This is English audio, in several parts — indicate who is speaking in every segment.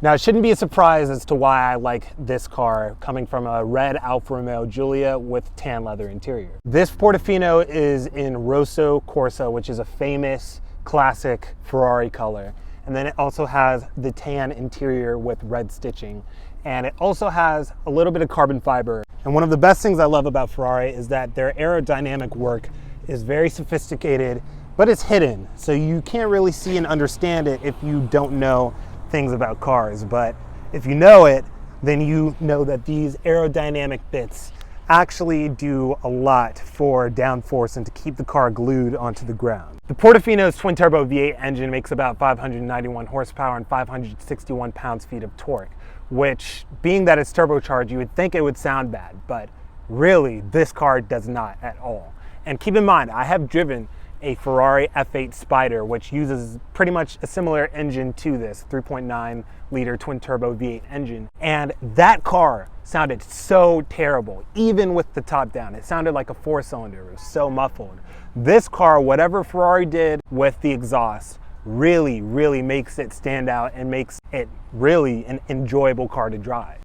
Speaker 1: Now, it shouldn't be a surprise as to why I like this car, coming from a red Alfa Romeo Giulia with tan leather interior. This Portofino is in Rosso Corsa, which is a famous classic Ferrari color. And then it also has the tan interior with red stitching. And it also has a little bit of carbon fiber. And one of the best things I love about Ferrari is that their aerodynamic work is very sophisticated, but it's hidden. So you can't really see and understand it if you don't know things about cars. But if you know it, then you know that these aerodynamic bits actually do a lot for downforce and to keep the car glued onto the ground. The Portofino's twin-turbo V8 engine makes about 591 horsepower and 561 pounds-feet of torque, which, being that it's turbocharged, you would think it would sound bad, but really, this car does not at all. And keep in mind, I have driven a Ferrari F8 Spider, which uses pretty much a similar engine to this 3.9 liter twin turbo V8 engine. And that car sounded so terrible, even with the top down. It sounded like a 4-cylinder, it was so muffled. This car, whatever Ferrari did with the exhaust, really, really makes it stand out and makes it really an enjoyable car to drive.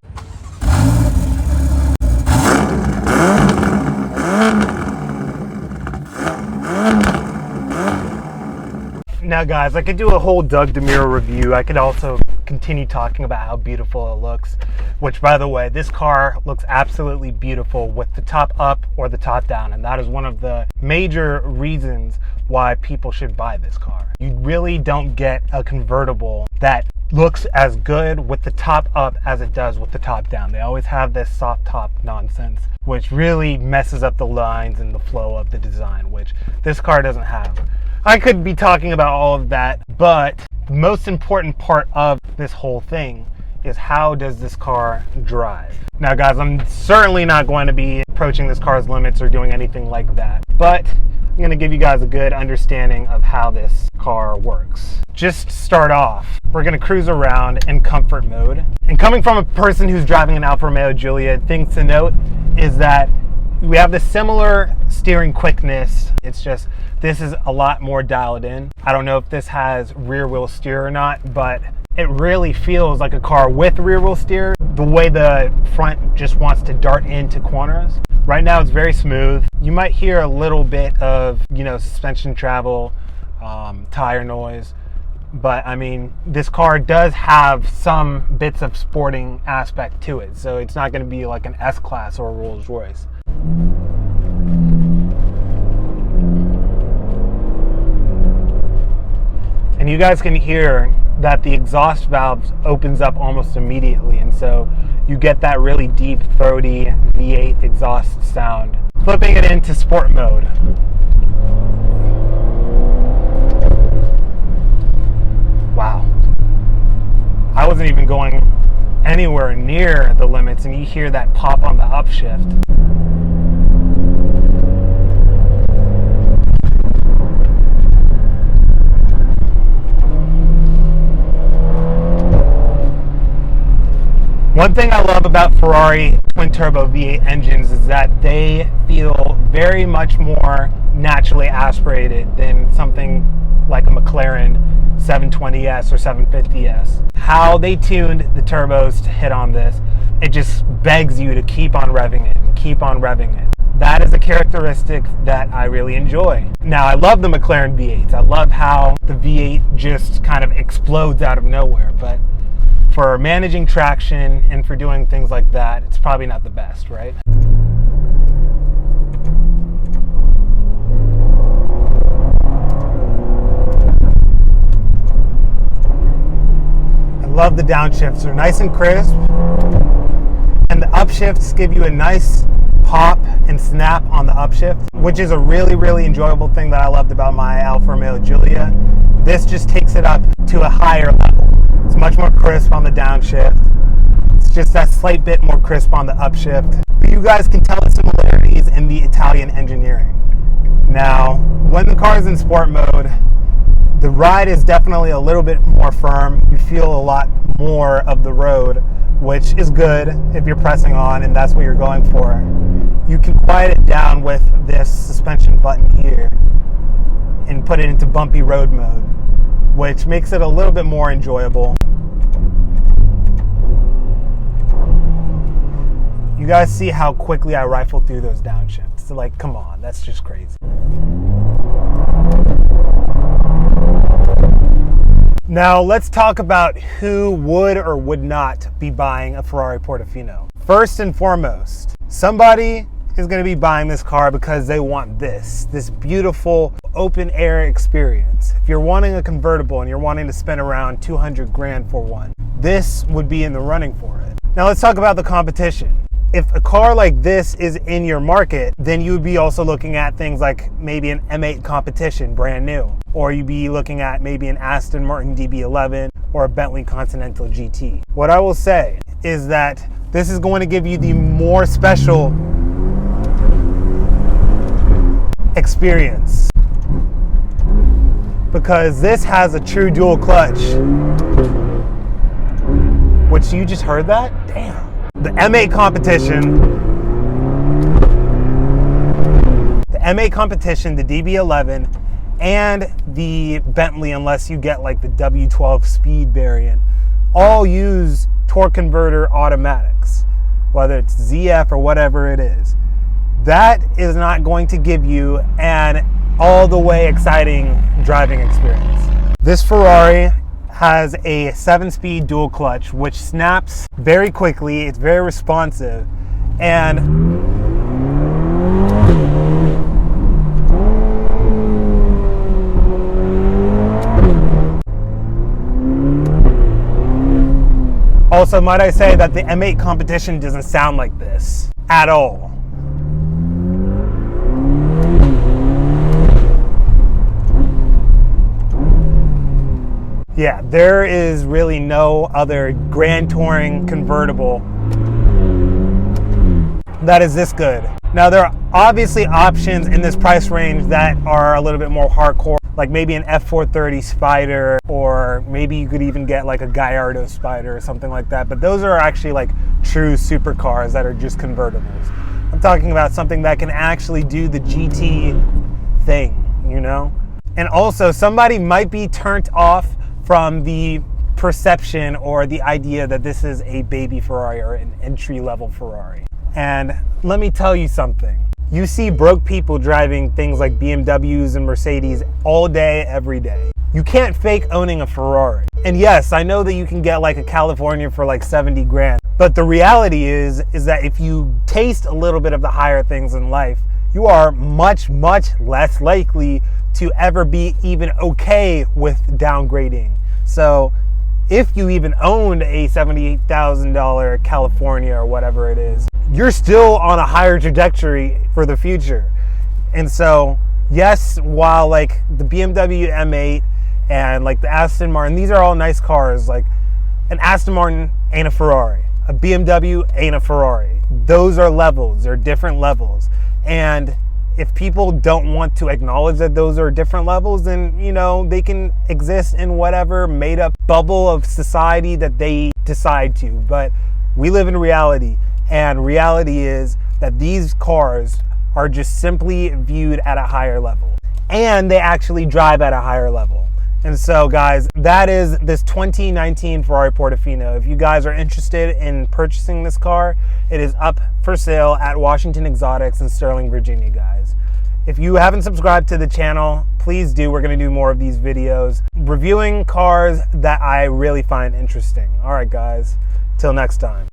Speaker 1: Now guys, I could do a whole Doug DeMuro review. I could also continue talking about how beautiful it looks, which, by the way, this car looks absolutely beautiful with the top up or the top down, and that is one of the major reasons why people should buy this car. You really don't get a convertible that looks as good with the top up as it does with the top down. They always have this soft top nonsense, which really messes up the lines and the flow of the design, which this car doesn't have. I could be talking about all of that, but the most important part of this whole thing is, how does this car drive? Now guys, I'm certainly not going to be approaching this car's limits or doing anything like that, but I'm going to give you guys a good understanding of how this car works. Just to start off, we're going to cruise around in comfort mode. And coming from a person who's driving an Alfa Romeo Giulia, things to note is that we have the similar steering quickness. It's just this is a lot more dialed in. I don't know if this has rear wheel steer or not, but it really feels like a car with rear wheel steer, the way the front just wants to dart into corners. Right now it's very smooth. You might hear a little bit of, suspension travel, tire noise, but I mean, this car does have some bits of sporting aspect to it, so it's not going to be like an S-Class or a Rolls Royce. And you guys can hear that the exhaust valve opens up almost immediately, and so you get that really deep, throaty V8 exhaust sound. Flipping it into sport mode. Wow. I wasn't even going anywhere near the limits, and you hear that pop on the upshift. One thing I love about Ferrari twin-turbo V8 engines is that they feel very much more naturally aspirated than something like a McLaren 720S or 750S. How they tuned the turbos to hit on this, it just begs you to keep on revving it and keep on revving it. That is a characteristic that I really enjoy. Now, I love the McLaren V8s. I love how the V8 just kind of explodes out of nowhere, but for managing traction and for doing things like that, it's probably not the best, right? I love the downshifts. They're nice and crisp, and the upshifts give you a nice pop and snap on the upshift, which is a really, really enjoyable thing that I loved about my Alfa Romeo Giulia. This just takes it up to a higher level. It's much more crisp on the downshift. It's just that slight bit more crisp on the upshift. You guys can tell the similarities in the Italian engineering. Now, when the car is in sport mode, the ride is definitely a little bit more firm. You feel a lot more of the road, which is good if you're pressing on and that's what you're going for. You can quiet it down with this suspension button here and put it into bumpy road mode, which makes it a little bit more enjoyable. You guys see how quickly I rifled through those downshifts. So like, come on, that's just crazy. Now let's talk about who would or would not be buying a Ferrari Portofino. First and foremost, somebody is going to be buying this car because they want this beautiful open air experience. If you're wanting a convertible and you're wanting to spend around 200 grand for one, this would be in the running for it. Now let's talk about the competition. If a car like this is in your market, then you would be also looking at things like maybe an M8 competition, brand new, or you'd be looking at maybe an Aston Martin DB11 or a Bentley Continental GT. What I will say is that this is going to give you the more special experience because this has a true dual clutch. Which you just heard that? Damn. The M8 competition, the DB11, and the Bentley, unless you get like the W12 speed variant, all use torque converter automatics, whether it's ZF or whatever it is. That is not going to give you an all the way exciting driving experience. This Ferrari has a 7-speed dual clutch, which snaps very quickly. It's very responsive, and also, might I say that the M8 competition doesn't sound like this at all. Yeah, there is really no other Grand Touring convertible that is this good. Now, there are obviously options in this price range that are a little bit more hardcore, like maybe an F430 Spider, or maybe you could even get like a Gallardo Spider or something like that. But those are actually like true supercars that are just convertibles. I'm talking about something that can actually do the GT thing, you know? And also, somebody might be turned off from the perception or the idea that this is a baby Ferrari or an entry-level Ferrari. And let me tell you something. You see broke people driving things like BMWs and Mercedes all day, every day. You can't fake owning a Ferrari. And yes, I know that you can get like a California for like 70 grand. But the reality is that if you taste a little bit of the higher things in life, you are much, much less likely to ever be even okay with downgrading. So if you even owned a $78,000 California or whatever it is, you're still on a higher trajectory for the future. And so, yes, while like the BMW M8 and like the Aston Martin, these are all nice cars. Like an Aston Martin ain't a Ferrari. A BMW ain't a Ferrari. Those are levels, they're different levels. And if people don't want to acknowledge that those are different levels, then, you know, they can exist in whatever made up bubble of society that they decide to. But we live in reality, and reality is that these cars are just simply viewed at a higher level, and they actually drive at a higher level. And so, guys, that is this 2019 Ferrari Portofino. If you guys are interested in purchasing this car, it is up for sale at Washington Exotics in Sterling, Virginia, guys. If you haven't subscribed to the channel, please do. We're going to do more of these videos reviewing cars that I really find interesting. All right, guys, till next time.